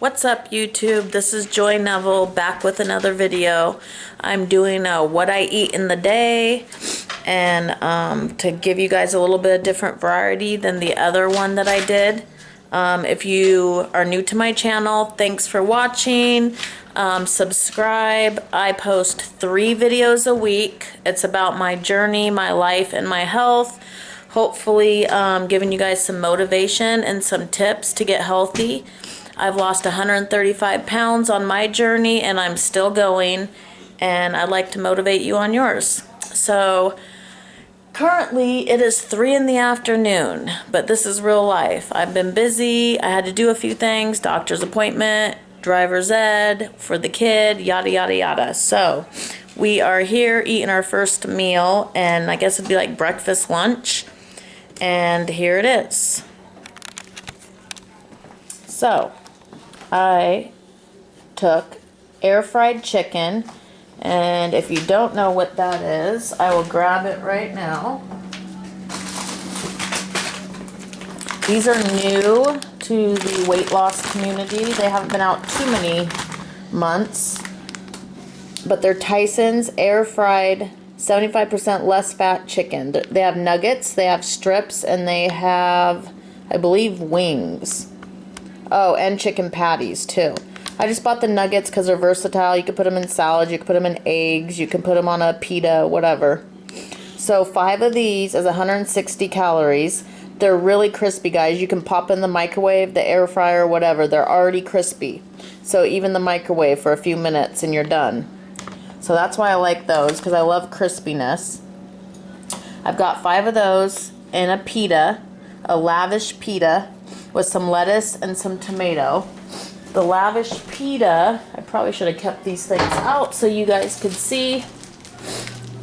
What's up, YouTube? This is Joy Neville back with another video. I'm doing a what I eat in the day, and to give you guys a little bit of different variety than the other one that I did. If you are new to my channel, thanks for watching. Subscribe. I post 3 videos a week. It's about my journey, my life, and my health. Hopefully giving you guys some motivation and some tips to get healthy. I've lost 135 pounds on my journey, and I'm still going, and I'd like to motivate you on yours. So currently it is 3 in the afternoon, but this is real life. I've been busy. I had to do a few things, doctor's appointment, driver's ed for the kid, yada yada yada. So we are here eating our first meal, and I guess it'd be like breakfast, lunch, and here it is. So I took air fried chicken, and if you don't know what that is, I will grab it right now. These are new to the weight loss community. They haven't been out too many months, but they're Tyson's air fried 75% less fat chicken. They have nuggets, they have strips, and they have, I believe, wings. Oh, and chicken patties too. I just bought the nuggets because they're versatile. You can put them in salads, you can put them in eggs, you can put them on a pita, whatever. So 5 of these is 160 calories. They're really crispy, guys. You can pop in the microwave, the air fryer, whatever. They're already crispy. So even the microwave for a few minutes and you're done. So that's why I like those, because I love crispiness. I've got 5 of those in a pita, a lavish pita, with some lettuce and some tomato. The lavish pita, I probably should have kept these things out so you guys could see.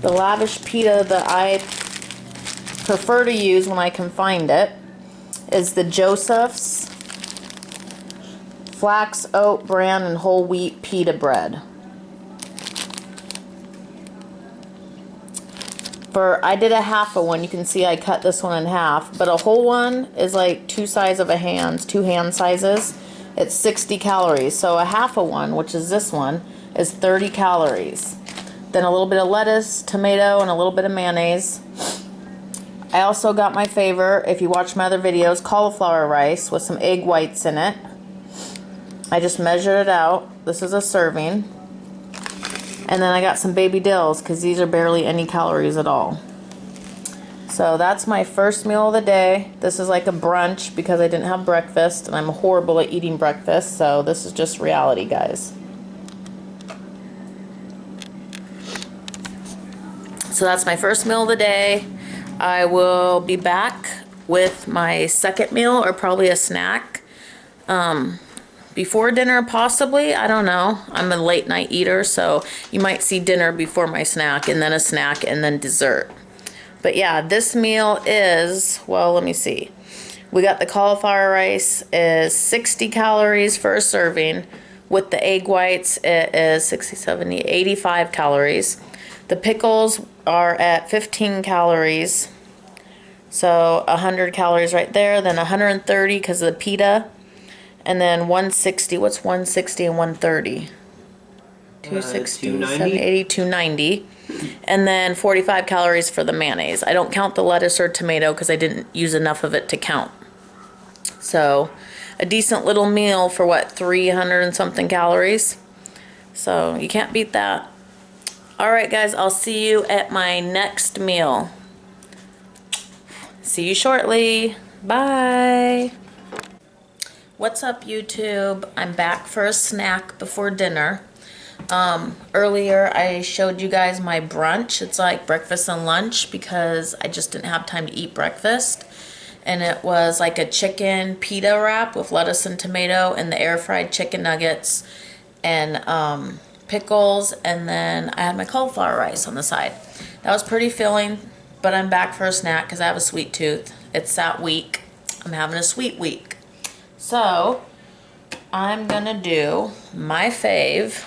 The lavish pita that I prefer to use when I can find it is the Joseph's flax, oat, bran, and whole wheat pita bread. I did a half of one. You can see I cut this one in half, but a whole one is like 2 size of a hand, 2 hand sizes. It's 60 calories. So a half of one, which is this one, is 30 calories. Then a little bit of lettuce, tomato, and a little bit of mayonnaise. I also got my favorite, if you watch my other videos, cauliflower rice with some egg whites in it. I just measured it out. This is a serving. And then I got some baby dills, because these are barely any calories at all. So that's my first meal of the day. This is like a brunch because I didn't have breakfast, and I'm horrible at eating breakfast, so this is just reality, guys. So that's my first meal of the day. I will be back with my second meal, or probably a snack. Before dinner, possibly. I don't know. I'm a late night eater, so you might see dinner before my snack, and then a snack, and then dessert. But yeah, this meal is, well, let me see. We got the cauliflower rice is 60 calories for a serving. With the egg whites, it is 60, 70, 85 calories. The pickles are at 15 calories. So 100 calories right there. Then 130 because of the pita. And then 160. What's 160 and 130? 260, 280, 290. And then 45 calories for the mayonnaise. I don't count the lettuce or tomato because I didn't use enough of it to count. So a decent little meal for what, 300 and something calories. So you can't beat that. Alright guys, I'll see you at my next meal. See you shortly. Bye. What's up, YouTube? I'm back for a snack before dinner. Earlier I showed you guys my brunch. It's like breakfast and lunch because I just didn't have time to eat breakfast. And it was like a chicken pita wrap with lettuce and tomato, and the air fried chicken nuggets, and pickles, and then I had my cauliflower rice on the side. That was pretty filling, but I'm back for a snack because I have a sweet tooth. It's that week. I'm having a sweet week. So I'm gonna do my fave.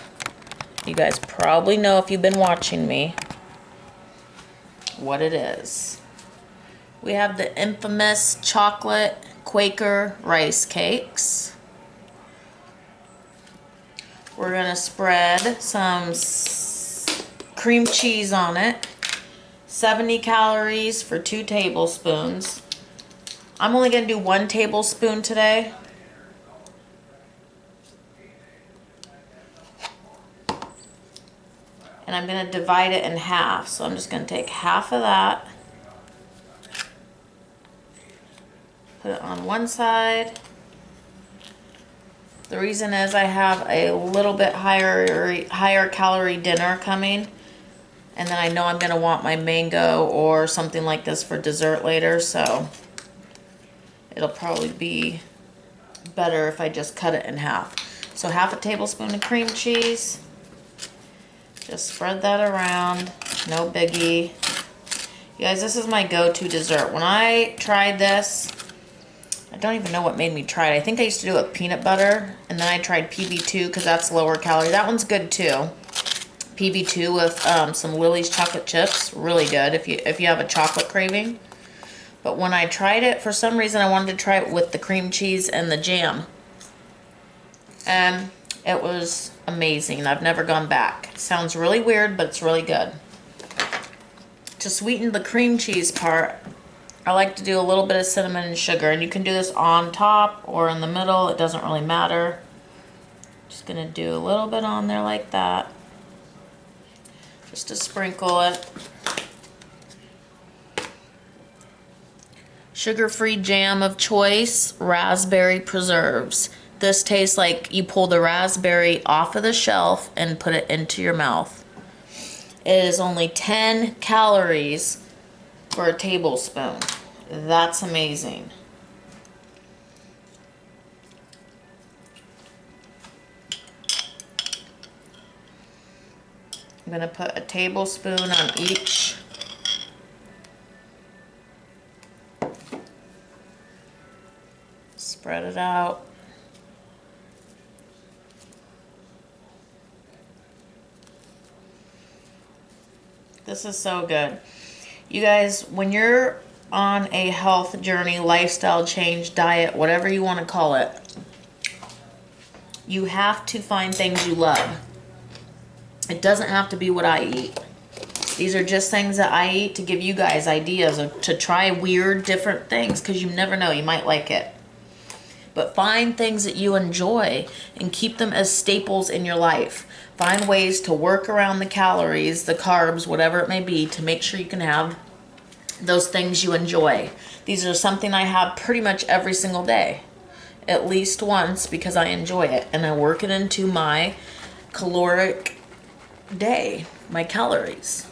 You guys probably know if you've been watching me what it is. We have the infamous chocolate Quaker rice cakes. We're gonna spread some cream cheese on it. 70 calories for 2 tablespoons. I'm only gonna do 1 tablespoon today. And I'm gonna divide it in half. So I'm just gonna take half of that, put it on one side. The reason is I have a little bit higher calorie dinner coming, and then I know I'm gonna want my mango or something like this for dessert later, so it'll probably be better if I just cut it in half. So half a tablespoon of cream cheese. Just spread that around, no biggie. You guys, this is my go-to dessert. When I tried this, I don't even know what made me try it. I think I used to do it with peanut butter, and then I tried PB2 because that's lower calorie. That one's good too. PB2 with some Lily's chocolate chips, really good if you have a chocolate craving. But when I tried it, for some reason I wanted to try it with the cream cheese and the jam. And it was amazing. I've never gone back. It sounds really weird, but it's really good. To sweeten the cream cheese part, I like to do a little bit of cinnamon and sugar, and you can do this on top or in the middle. It doesn't really matter. Just gonna do a little bit on there like that, just to sprinkle it. Sugar-free jam of choice, raspberry preserves. This tastes like you pull the raspberry off of the shelf and put it into your mouth. It is only 10 calories for a tablespoon. That's amazing. I'm gonna put a tablespoon on each. Spread it out. This is so good. You guys, when you're on a health journey, lifestyle change, diet, whatever you want to call it, you have to find things you love. It doesn't have to be what I eat. These are just things that I eat to give you guys ideas to try weird, different things, because you never know, you might like it. But find things that you enjoy and keep them as staples in your life. Find ways to work around the calories, the carbs, whatever it may be, to make sure you can have those things you enjoy. These are something I have pretty much every single day, at least once, because I enjoy it, and I work it into my caloric day, my calories.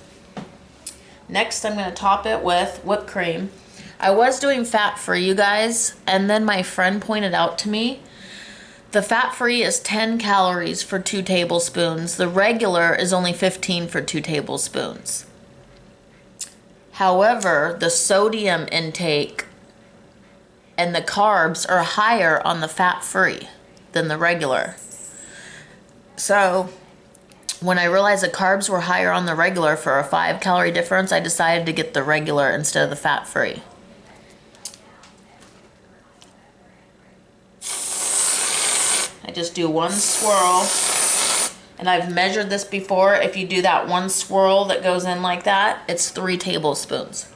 Next, I'm going to top it with whipped cream. I was doing fat-free, you guys, and then my friend pointed out to me the fat-free is 10 calories for 2 tablespoons. The regular is only 15 for 2 tablespoons. However, the sodium intake and the carbs are higher on the fat-free than the regular. So when I realized the carbs were higher on the regular for a 5-calorie difference, I decided to get the regular instead of the fat-free. I just do one swirl, and I've measured this before. If you do that one swirl that goes in like that, it's 3 tablespoons.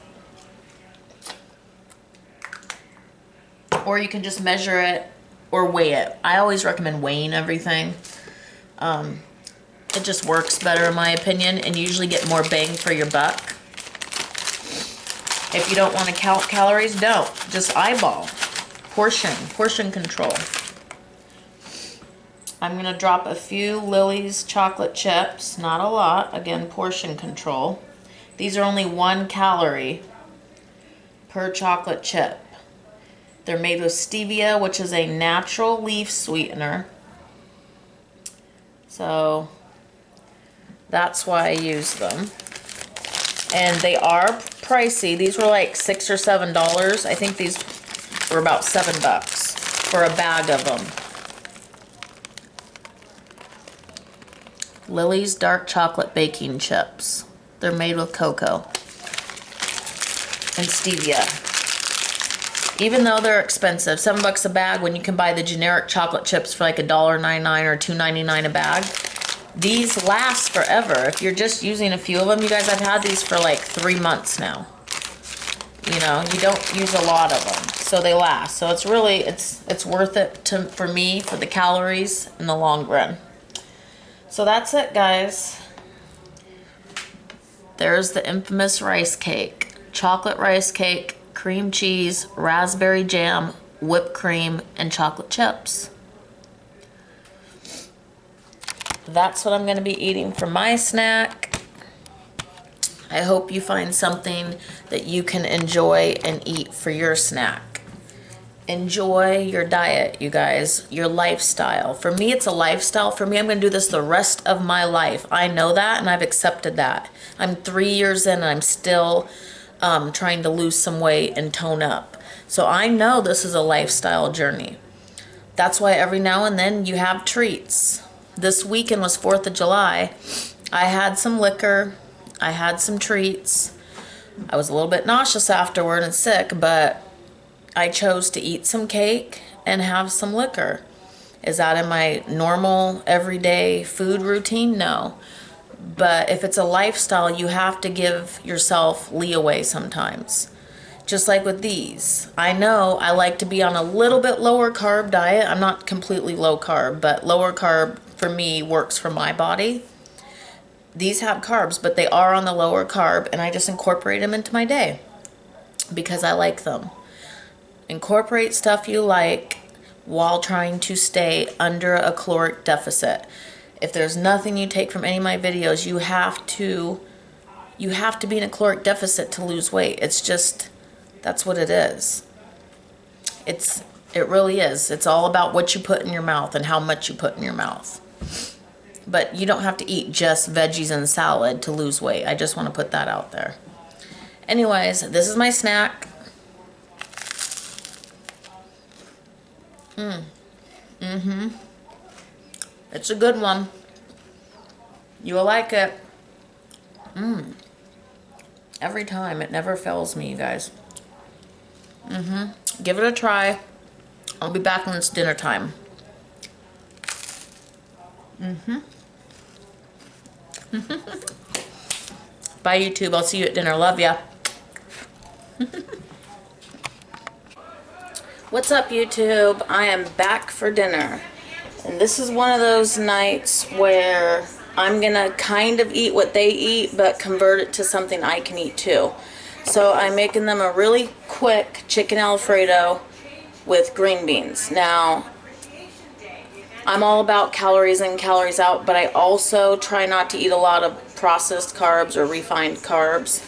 Or you can just measure it or weigh it. I always recommend weighing everything. It just works better in my opinion, and you usually get more bang for your buck. If you don't want to count calories, don't. Just eyeball. Portion control. I'm going to drop a few Lily's chocolate chips, not a lot. Again, portion control. These are only 1 calorie per chocolate chip. They're made with stevia, which is a natural leaf sweetener. So that's why I use them. And they are pricey. These were like $6 or $7. I think these were about $7 for a bag of them. Lily's dark chocolate baking chips. They're made with cocoa and stevia. Even though they're expensive, $7 a bag, when you can buy the generic chocolate chips for like $1.99 or $2.99 a bag, these last forever. If you're just using a few of them, you guys, I've had these for like 3 months now. You know, you don't use a lot of them, so they last. So it's really, it's worth it for me, for the calories in the long run. So that's it, guys. There's the infamous rice cake. Chocolate rice cake, cream cheese, raspberry jam, whipped cream, and chocolate chips. That's what I'm going to be eating for my snack. I hope you find something that you can enjoy and eat for your snack. Enjoy your diet, you guys, your lifestyle. For me, it's a lifestyle. For me, I'm going to do this the rest of my life. I know that, and I've accepted that. I'm 3 years in, and I'm still trying to lose some weight and tone up. So I know this is a lifestyle journey. That's why every now and then you have treats. This weekend was 4th of July. I had some liquor. I had some treats. I was a little bit nauseous afterward and sick, but I chose to eat some cake and have some liquor. Is that in my normal everyday food routine? No. But if it's a lifestyle, you have to give yourself leeway sometimes. Just like with these. I know I like to be on a little bit lower carb diet. I'm not completely low carb, but lower carb for me works for my body. These have carbs, but they are on the lower carb, and I just incorporate them into my day because I like them. Incorporate stuff you like while trying to stay under a caloric deficit. If there's nothing you take from any of my videos, you have to be in a caloric deficit to lose weight. It's just, that's what it is. It really is. It's all about what you put in your mouth and how much you put in your mouth. But you don't have to eat just veggies and salad to lose weight. I just want to put that out there. Anyways, this is my snack. It's a good one. You will like it. Every time. It never fails me, you guys. Give it a try. I'll be back when it's dinner time. Bye, YouTube. I'll see you at dinner. Love ya. What's up, YouTube? I am back for dinner. And this is one of those nights where I'm gonna kind of eat what they eat, but convert it to something I can eat too. So I'm making them a really quick chicken Alfredo with green beans. Now, I'm all about calories in, calories out, but I also try not to eat a lot of processed carbs or refined carbs.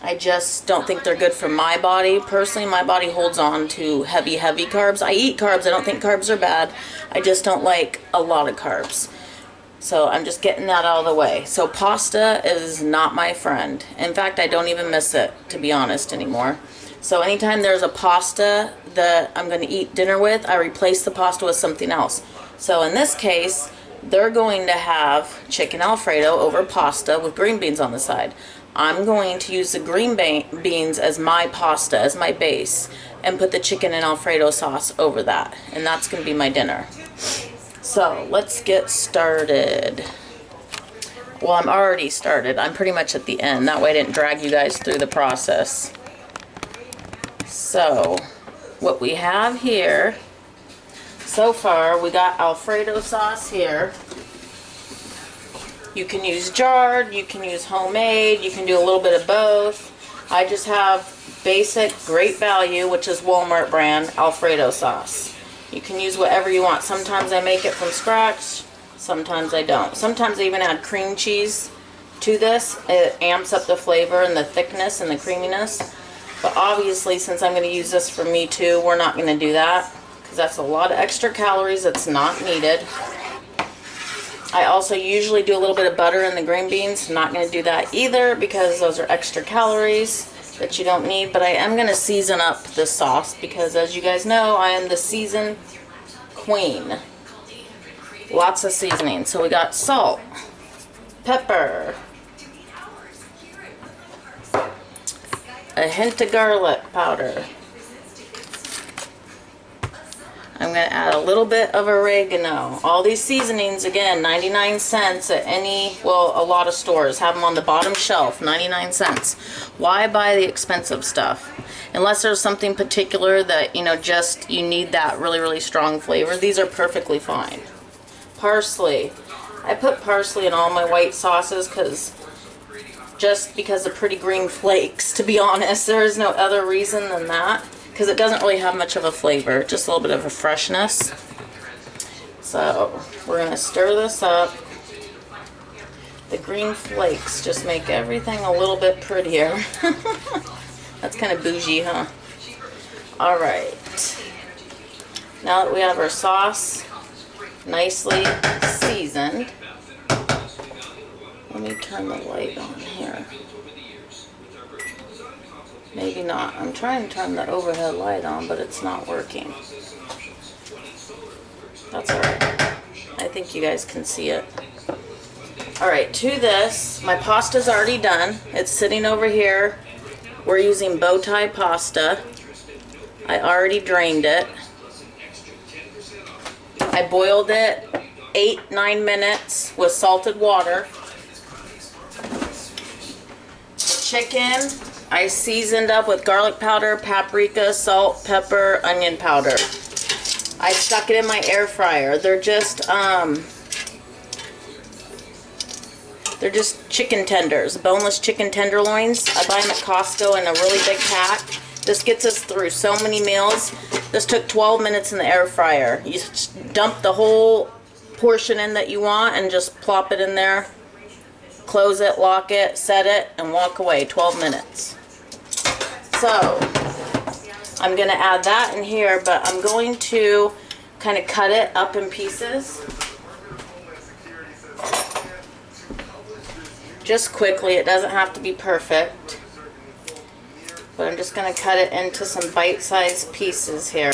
I just don't think they're good for my body. Personally, my body holds on to heavy carbs. I eat carbs. I don't think carbs are bad. I just don't like a lot of carbs. So I'm just getting that out of the way. So pasta is not my friend. In fact, I don't even miss it, to be honest, anymore. So anytime there's a pasta that I'm going to eat dinner with, I replace the pasta with something else. So in this case, they're going to have chicken Alfredo over pasta with green beans on the side. I'm going to use the green beans as my pasta, as my base, and put the chicken and Alfredo sauce over that. And that's going to be my dinner. So let's get started. Well, I'm already started. I'm pretty much at the end. That way I didn't drag you guys through the process. So, what we have here, so far, we got Alfredo sauce here. You can use jarred, you can use homemade, you can do a little bit of both. I just have basic, great value, which is Walmart brand, Alfredo sauce. You can use whatever you want. Sometimes I make it from scratch, sometimes I don't. Sometimes I even add cream cheese to this. It amps up the flavor and the thickness and the creaminess. But obviously, since I'm going to use this for me too, we're not going to do that because that's a lot of extra calories that's not needed. I also usually do a little bit of butter in the green beans. Not going to do that either because those are extra calories that you don't need. But I am going to season up the sauce because, as you guys know, I am the season queen. Lots of seasoning. So we got salt, pepper, a hint of garlic powder. I'm going to add a little bit of oregano. All these seasonings, again, 99 cents at any, well, a lot of stores have them on the bottom shelf, 99 cents. Why buy the expensive stuff? Unless there's something particular that, you know, just you need that really, really strong flavor. These are perfectly fine. Parsley. I put parsley in all my white sauces just because of pretty green flakes, to be honest. There is no other reason than that. Because it doesn't really have much of a flavor, just a little bit of a freshness. So we're going to stir this up. The green flakes just make everything a little bit prettier. That's kind of bougie, huh? Alright. Now that we have our sauce nicely seasoned, let me turn the light on here. Maybe not. I'm trying to turn the overhead light on, but it's not working. That's alright. I think you guys can see it. Alright, to this, my pasta's already done. It's sitting over here. We're using bow tie pasta. I already drained it. I boiled it 8-9 minutes with salted water. The chicken I seasoned up with garlic powder, paprika, salt, pepper, onion powder. I stuck it in my air fryer. They're just chicken tenders, boneless chicken tenderloins. I buy them at Costco in a really big pack. This gets us through so many meals. This took 12 minutes in the air fryer. You just dump the whole portion in that you want and just plop it in there. Close it, lock it, set it, and walk away. 12 minutes. So, I'm going to add that in here, but I'm going to kind of cut it up in pieces. Just quickly, it doesn't have to be perfect. But I'm just going to cut it into some bite-sized pieces here.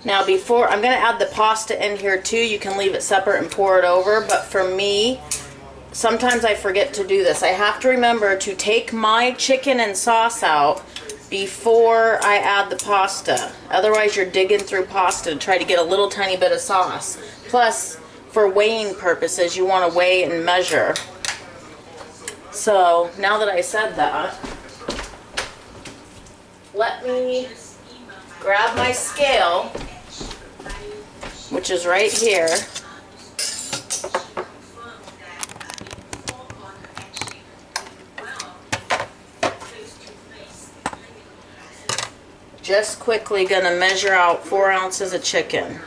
Now before, I'm going to add the pasta in here too. You can leave it separate and pour it over. But for me, sometimes I forget to do this. I have to remember to take my chicken and sauce out before I add the pasta. Otherwise you're digging through pasta to try to get a little tiny bit of sauce. Plus, for weighing purposes, you want to weigh and measure. So, now that I said that, let me grab my scale, which is right here. Just quickly gonna measure out 4 ounces of chicken.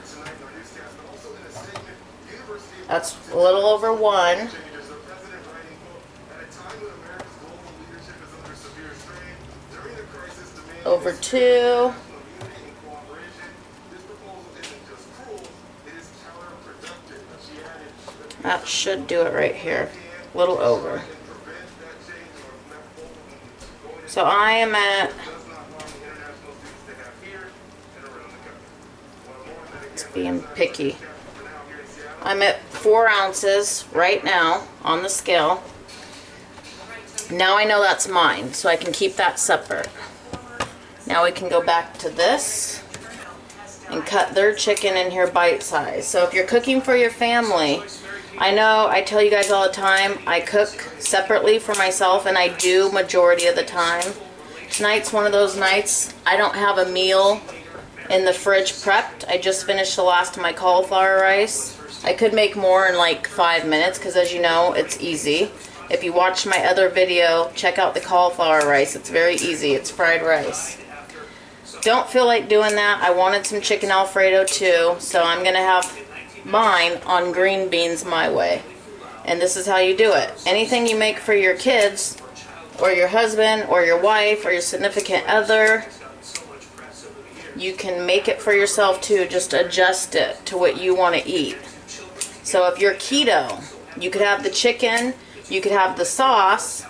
That's a little over 1. Over 2. That should do it right here. A little over. So I am at, it's being picky. I'm at 4 ounces right now on the scale. Now I know that's mine, so I can keep that separate. Now we can go back to this and cut their chicken in here bite size. So if you're cooking for your family, I know I tell you guys all the time, I cook separately for myself, and I do majority of the time. Tonight's one of those nights I don't have a meal in the fridge prepped. I just finished the last of my cauliflower rice. I could make more in like 5 minutes because, as you know, it's easy. If you watch my other video, check out the cauliflower rice. It's very easy. It's fried rice. Don't feel like doing that. I wanted some chicken Alfredo too, so I'm going to have mine on green beans my way. And this is how you do it. Anything you make for your kids or your husband or your wife or your significant other, you can make it for yourself too. Just adjust it to what you want to eat. So if you're keto, you could have the chicken, you could have the sauce.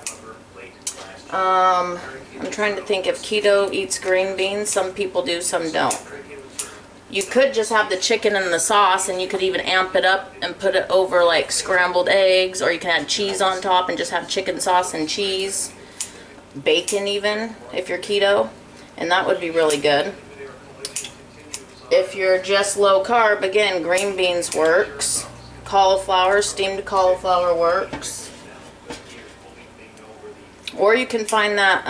I'm trying to think if keto eats green beans. Some people do, some don't. You could just have the chicken and the sauce, and you could even amp it up and put it over like scrambled eggs, or you can add cheese on top and just have chicken sauce and cheese, bacon even, if you're keto, and that would be really good. If you're just low carb, again, green beans works. Cauliflower, steamed cauliflower works. Or you can find that,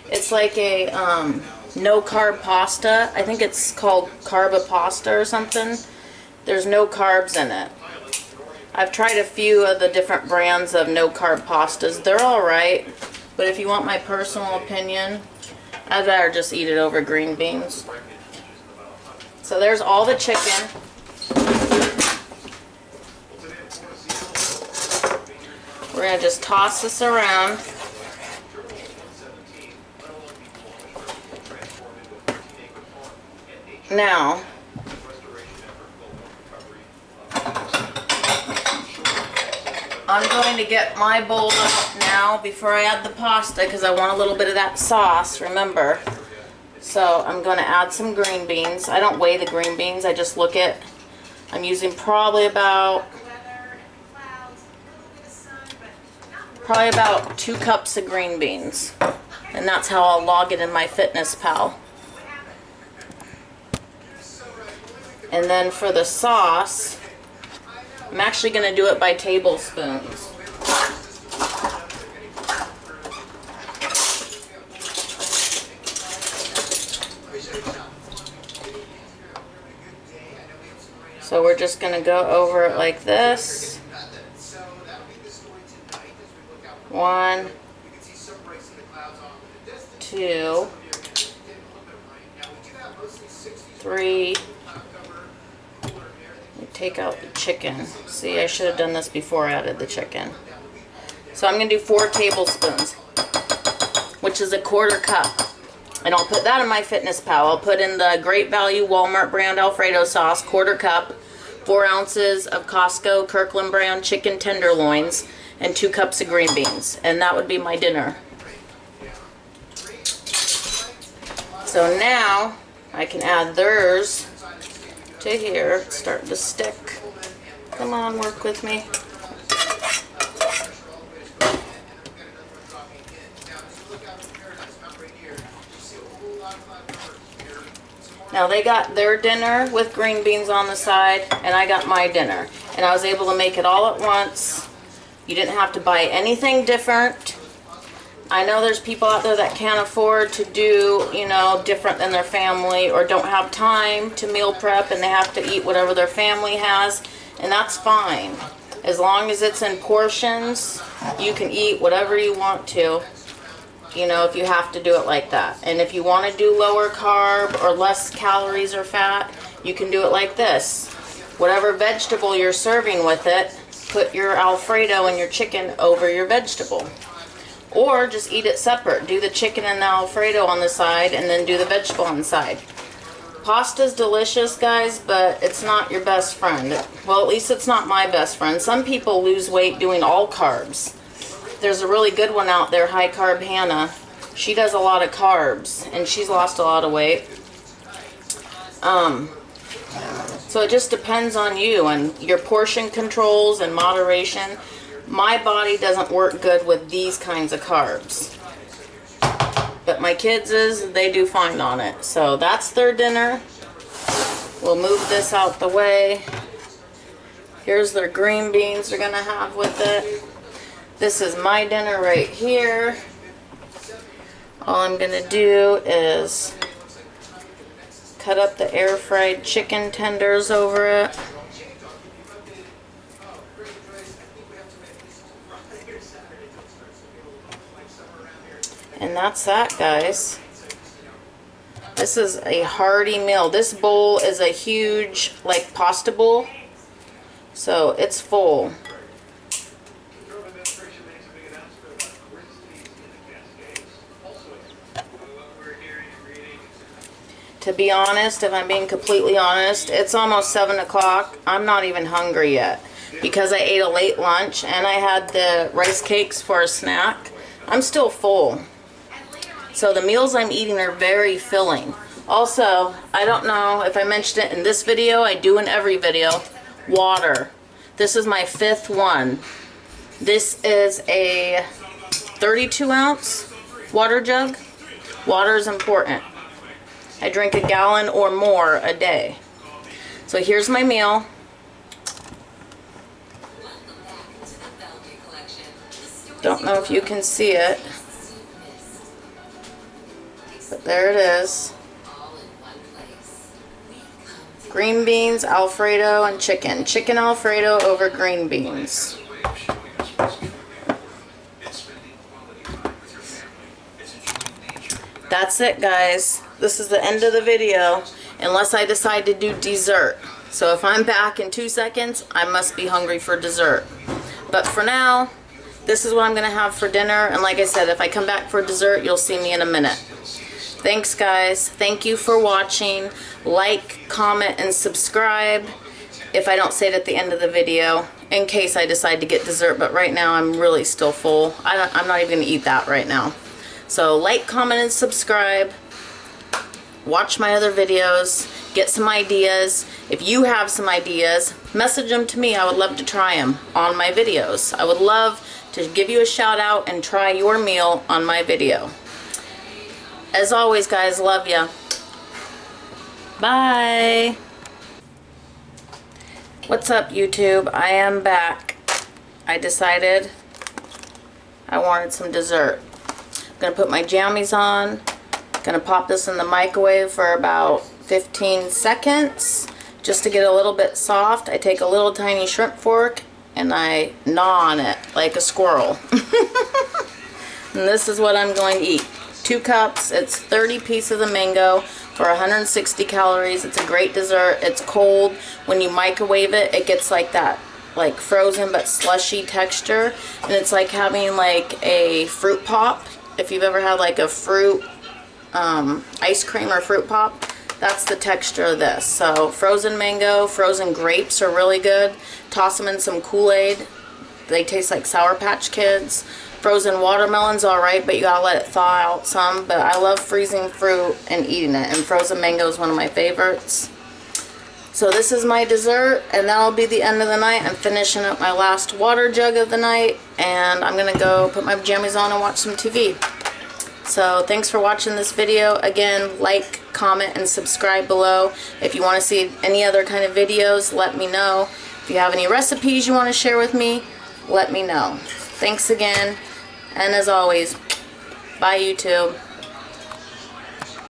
it's like a no carb pasta. I think it's called carb pasta or something. There's no carbs in it. I've tried a few of the different brands of no carb pastas. They're alright, but if you want my personal opinion, I'd rather just eat it over green beans. So there's all the chicken. We're going to just toss this around. Now, I'm going to get my bowl out now before I add the pasta because I want a little bit of that sauce, remember. So I'm going to add some green beans. I don't weigh the green beans, I just look at, I'm using probably about 2 cups of green beans. And that's how I'll log it in my FitnessPal. And then for the sauce, I'm actually going to do it by tablespoons. So we're just going to go over it like this. 1, 2, 3. Take out the chicken. See, I should have done this before I added the chicken. So I'm going to do 4 tablespoons, which is a 1/4 cup. And I'll put that in my FitnessPal. I'll put in the Great Value Walmart brand Alfredo sauce, 1/4 cup, 4 ounces of Costco Kirkland brand chicken tenderloins, and 2 cups of green beans. And that would be my dinner. So now I can add theirs to here. It's starting to stick. Come on, work with me. Now they got their dinner with green beans on the side, and I got my dinner. And I was able to make it all at once. You didn't have to buy anything different. I know there's people out there that can't afford to do, you know, different than their family, or don't have time to meal prep and they have to eat whatever their family has, and that's fine. As long as it's in portions, you can eat whatever you want to, you know, if you have to do it like that. And if you want to do lower carb or less calories or fat, you can do it like this. Whatever vegetable you're serving with it, put your Alfredo and your chicken over your vegetable. Or just eat it separate. Do the chicken and the Alfredo on the side and then do the vegetable on the side. Pasta's delicious, guys, but it's not your best friend. Well, at least it's not my best friend. Some people lose weight doing all carbs. There's a really good one out there, High Carb Hannah. She does a lot of carbs and she's lost a lot of weight. So it just depends on you and your portion controls and moderation. My body doesn't work good with these kinds of carbs. But my kids' they do fine on it. So that's their dinner. We'll move this out the way. Here's their green beans they're going to have with it. This is my dinner right here. All I'm going to do is cut up the air fried chicken tenders over it. And that's that, guys. This is a hearty meal. This bowl is a huge, like, pasta bowl. So it's full. To be honest, if I'm being completely honest, it's almost 7 o'clock. I'm not even hungry yet because I ate a late lunch and I had the rice cakes for a snack. I'm still full. So the meals I'm eating are very filling. Also, I don't know if I mentioned it in this video, I do in every video, water. This is my 5th one. This is a 32 ounce water jug. Water is important. I drink a gallon or more a day. So here's my meal. Don't know if you can see it, but there it is. Green beans, Alfredo, and chicken. Chicken Alfredo over green beans. That's it, guys. This is the end of the video, unless I decide to do dessert. So if I'm back in 2 seconds, I must be hungry for dessert. But for now, this is what I'm going to have for dinner. And like I said, if I come back for dessert, you'll see me in a minute. Thanks, guys. Thank you for watching. Like, comment, and subscribe if I don't say it at the end of the video, in case I decide to get dessert. But right now, I'm really still full. I'm not even going to eat that right now. So like, comment, and subscribe. Watch my other videos. Get some ideas. If you have some ideas, message them to me. I would love to try them on my videos. I would love to give you a shout out and try your meal on my video. As always, guys, love ya. Bye. What's up, YouTube? I am back. I decided I wanted some dessert. I'm gonna put my jammies on. Gonna pop this in the microwave for about 15 seconds just to get a little bit soft. I take a little tiny shrimp fork and I gnaw on it like a squirrel. And this is what I'm going to eat. 2 cups. It's 30 pieces of mango for 160 calories. It's a great dessert. It's cold. When you microwave it, it gets like that, like frozen but slushy texture. And it's like having like a fruit pop. If you've ever had like a fruit ice cream or fruit pop, that's the texture of this. So frozen mango, frozen grapes are really good. Toss them in some Kool-Aid. They taste like Sour Patch Kids. Frozen watermelon's alright, but you gotta let it thaw out some. But I love freezing fruit and eating it, and frozen mango is one of my favorites. So this is my dessert, and that'll be the end of the night. I'm finishing up my last water jug of the night, and I'm gonna go put my pajamas on and watch some TV. So thanks for watching this video. Again, like, comment, and subscribe below. If you want to see any other kind of videos, let me know. If you have any recipes you want to share with me, let me know. Thanks again, and as always, bye YouTube.